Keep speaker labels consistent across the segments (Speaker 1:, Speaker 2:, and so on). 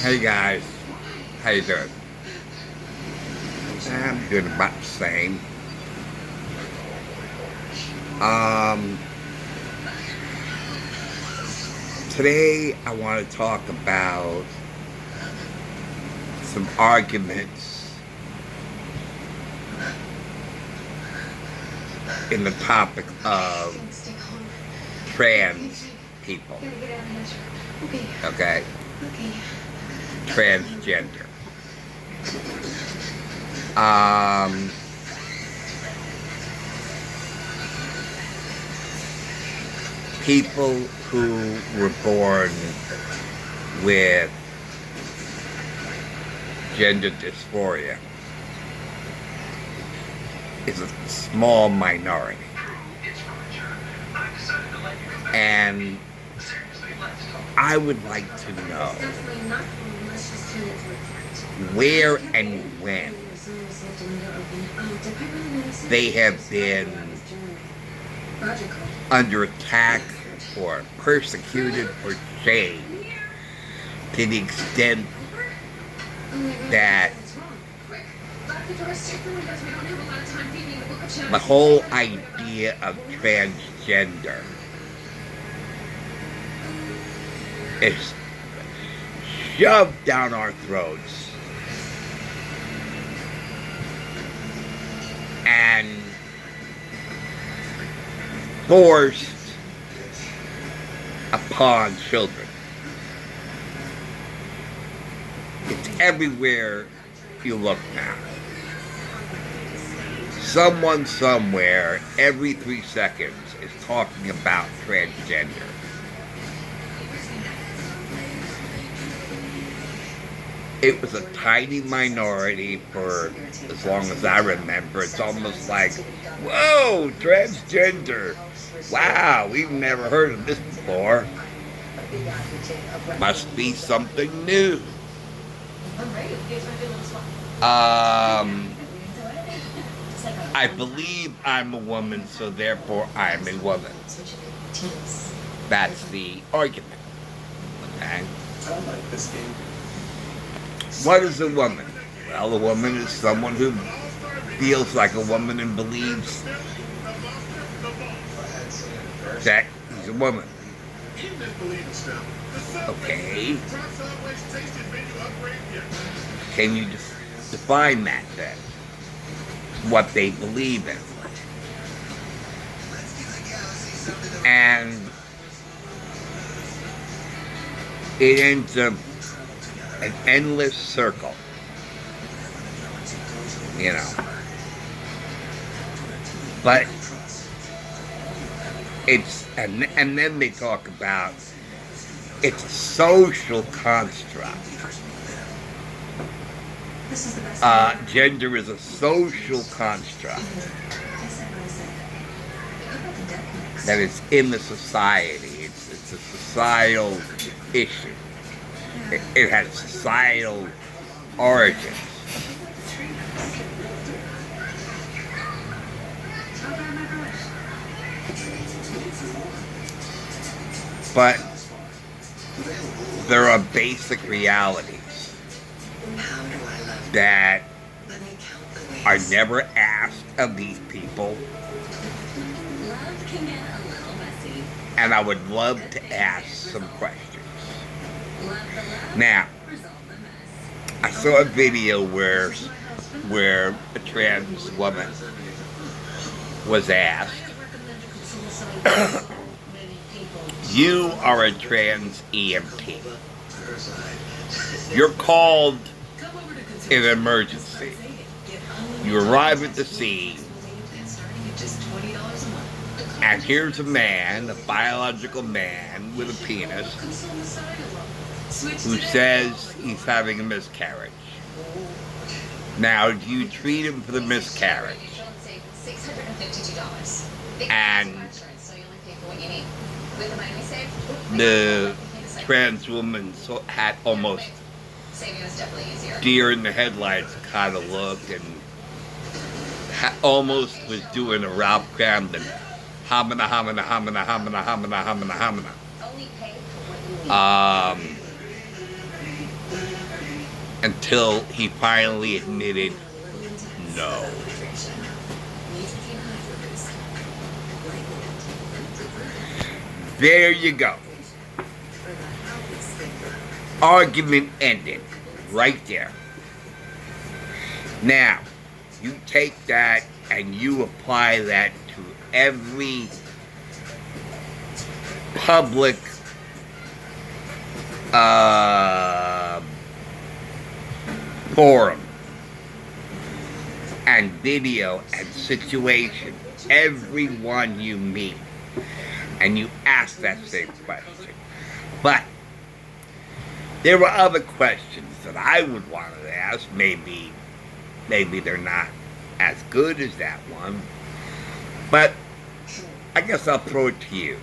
Speaker 1: Hey guys, how you doing? I'm doing about the same. Um, Today I want to talk about some arguments in the topic of trans people. Okay? Transgender. Um, People who were born with gender dysphoria is a small minority. And I would like to know where and when they have been under attack or persecuted or shamed to the extent that the whole idea of transgender is shoved down our throats and forced upon children. It's everywhere you look now. Someone somewhere every 3 seconds is talking about transgender. It was a tiny minority for as long as I remember. It's almost like, whoa, transgender. Wow, we've never heard of this before. Must be something new. I believe I'm a woman, so therefore I'm a woman. That's the argument. Okay? What is a woman? Well, a woman is someone who feels like a woman and believes that he's a woman. Okay. Can you define that then? What they believe in. And it ends up an endless circle. You know. But it's, and then they talk about it's a social construct. Gender is a social construct that is in the society. It's a societal issue. It has societal origins. But there are basic realities that are never asked of these people, and I would love to ask some questions. Now, I saw a video where a trans woman was asked, you are a trans EMT. You're called in an emergency. You arrive at the scene, and here's a man, a biological man with a penis, who says he's having a miscarriage. Now, do you treat him for the miscarriage? And the trans woman had almost deer in the headlights kind of look, and almost was doing a Ralph Cramden hamina hamina hamina hamina hamina hamina hamina. until he finally admitted no. There you go. Argument ended right there. Now, you take that and you apply that to every public forum and video and situation, everyone you meet, and you ask that same question. But there were other questions that I would want to ask. Maybe they're not as good as that one, but I guess I'll throw it to you.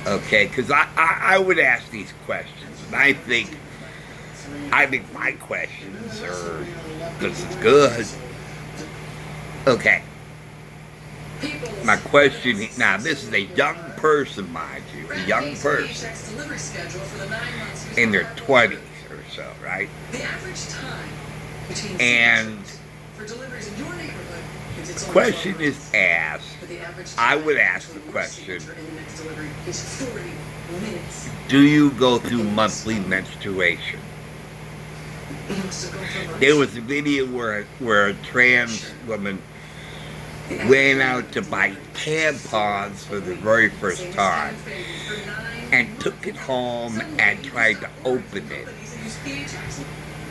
Speaker 1: Okay, because I would ask these questions, and I think my questions are just as good. Okay. My question, now this is a young person, mind you, a young person in their 20s or so, right? And the question is asked, I would ask the question, do you go through monthly menstruation? There was a video where a trans woman went out to buy tampons for the very first time and took it home and tried to open it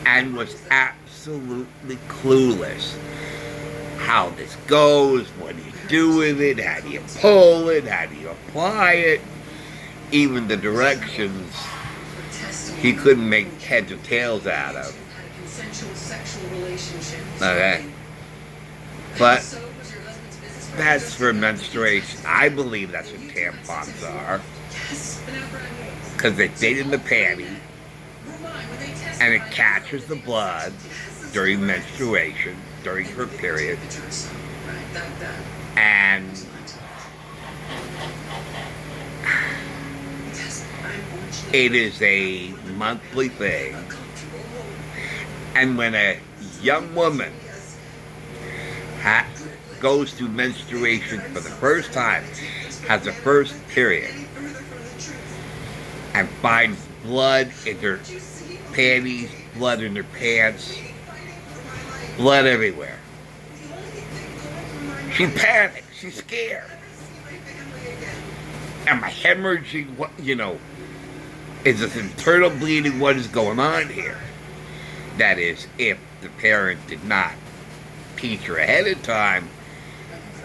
Speaker 1: and was absolutely clueless how this goes, what do you do with it, how do you pull it, how do you apply it, even the directions he couldn't make heads or tails out of. Okay. But that's for menstruation. I believe that's what tampons are. Because they fit in the panty and it catches the blood during menstruation, during her period. And it is a monthly thing. And when a young woman goes through menstruation for the first time, has a first period, and finds blood in her panties, blood in her pants, blood everywhere, she panics, she's scared. Am I hemorrhaging? What, is this internal bleeding? What is going on here? That is, if the parent did not teach her ahead of time,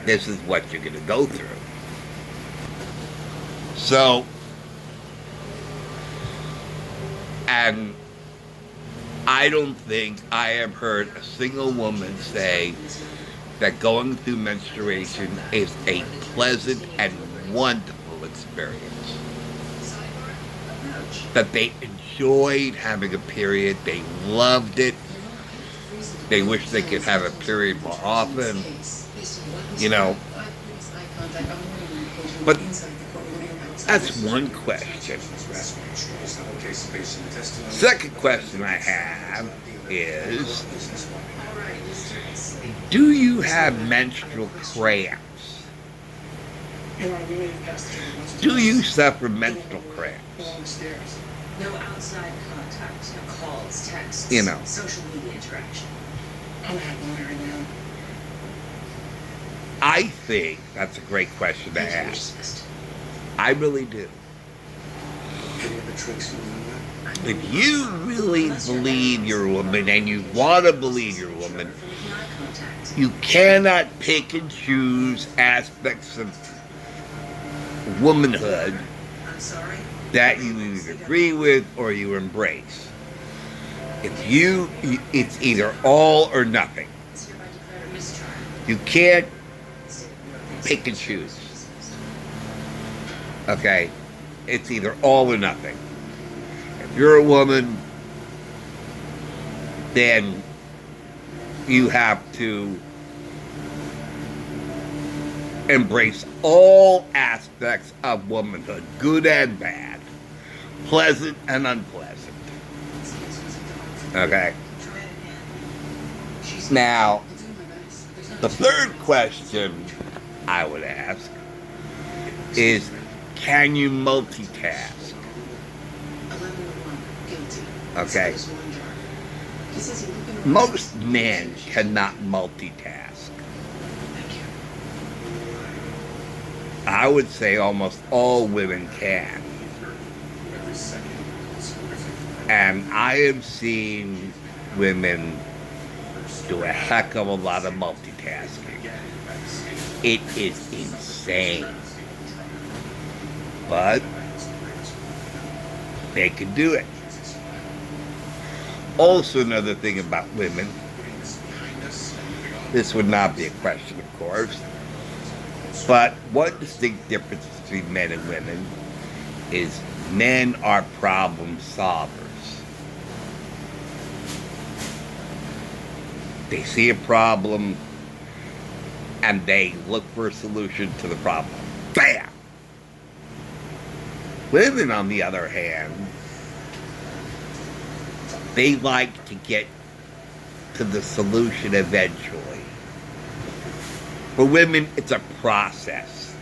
Speaker 1: this is what you're going to go through. So, and I don't think I have heard a single woman say that going through menstruation is a pleasant and wonderful experience. That they enjoyed having a period, they loved it, they wish they could have a period more often, But that's one question. Second question I have is, do you have menstrual cramps? Do you suffer menstrual cramps?
Speaker 2: No outside contact, no calls, texts, social media interaction.
Speaker 1: I think that's a great question to ask. I really do. If you really believe you're a woman and you want to believe you're a woman, you cannot pick and choose aspects of womanhood that you either agree with or you embrace. It's either all or nothing. You can't pick and choose. Okay? It's either all or nothing. If you're a woman, then you have to embrace all aspects of womanhood, good and bad, pleasant and unpleasant. Okay. Now, the third question I would ask is, can you multitask? Okay. Most men cannot multitask. I would say almost all women can. And I have seen women do a heck of a lot of multitasking. It is insane. But they can do it. Also, another thing about women, this would not be a question, of course, but one distinct difference between men and women is men are problem solvers. They see a problem and they look for a solution to the problem. Bam! Women, on the other hand, they like to get to the solution eventually. For women, it's a process.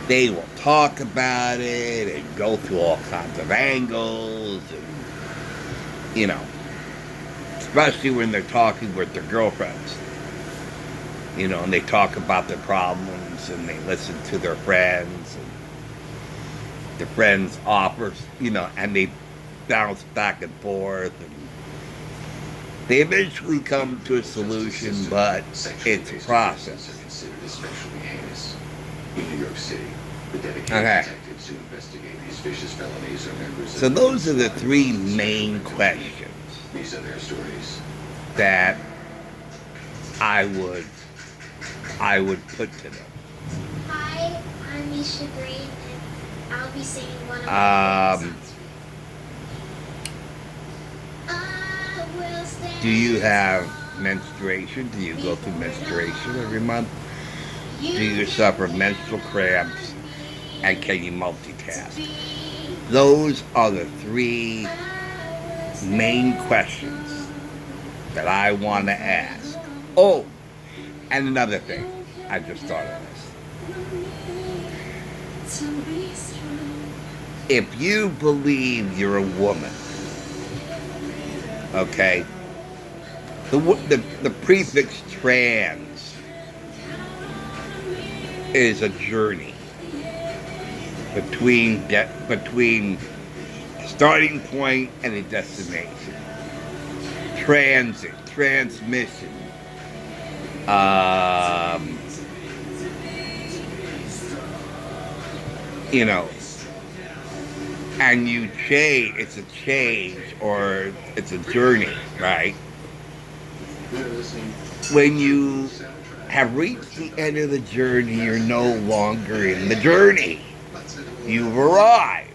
Speaker 1: They will talk about it and go through all kinds of angles, and, you know, especially when they're talking with their girlfriends. You know, and they talk about their problems and they listen to their friends. And their friends offers, you know, and they bounce back and forth. And they eventually come to a solution, but it's a process. In New York City, the dedicated detectives who investigate these vicious felonies are members. So those are the three main questions. These are their stories that I would put to them.
Speaker 3: Hi, I'm Misha Green, and I'll be singing one of my favorite songs.
Speaker 1: Do you have menstruation? Do you go through menstruation every month? Do you suffer menstrual cramps? And can you multitask? Those are the three main questions that I want to ask. Oh, and another thing, I just thought of this. If you believe you're a woman, okay, the prefix trans is a journey between a starting point and a destination. Transit, transmission, you know, and you change, it's a change or it's a journey, right? When you have reached the end of the journey, you're no longer in the journey. You've arrived,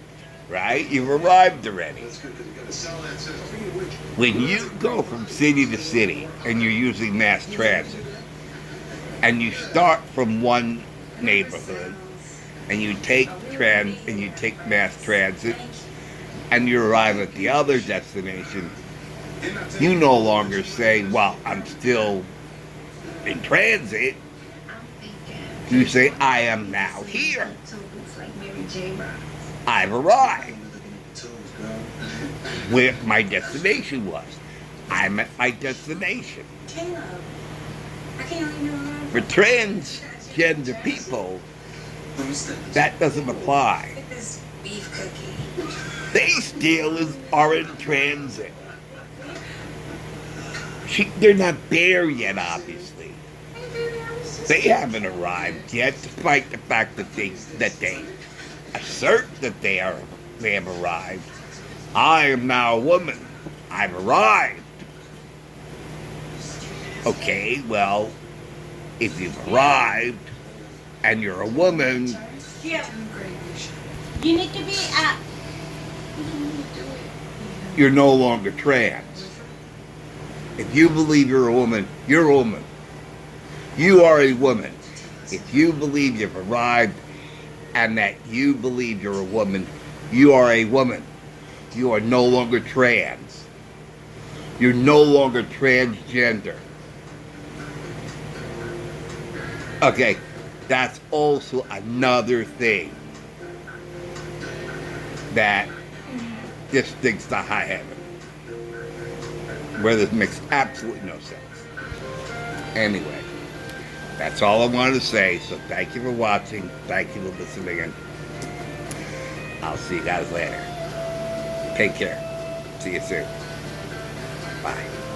Speaker 1: right? You've arrived already. When you go from city to city and you're using mass transit, and you start from one neighborhood and you take mass transit and you arrive at the other destination, you no longer say, well, I'm still in transit. You say, I am now here. I've arrived where my destination was. I'm at my destination. For transgender people, that doesn't apply. They still are in transit. They're not there yet, obviously. They haven't arrived yet, despite the fact that they assert that they have arrived. I am now a woman. I've arrived. Okay, well, if you've arrived and you're a woman,
Speaker 3: You need to be
Speaker 1: you're no longer trans. If you believe you're a woman, you're a woman. You are a woman. If you believe you've arrived and that you believe you're a woman, you are a woman. You are no longer trans. You're no longer transgender. Okay, that's also another thing that just stinks to high heaven. Where this makes absolutely no sense. Anyway, that's all I wanted to say. So thank you for watching. Thank you for listening. And I'll see you guys later. Take care. See you soon. Bye.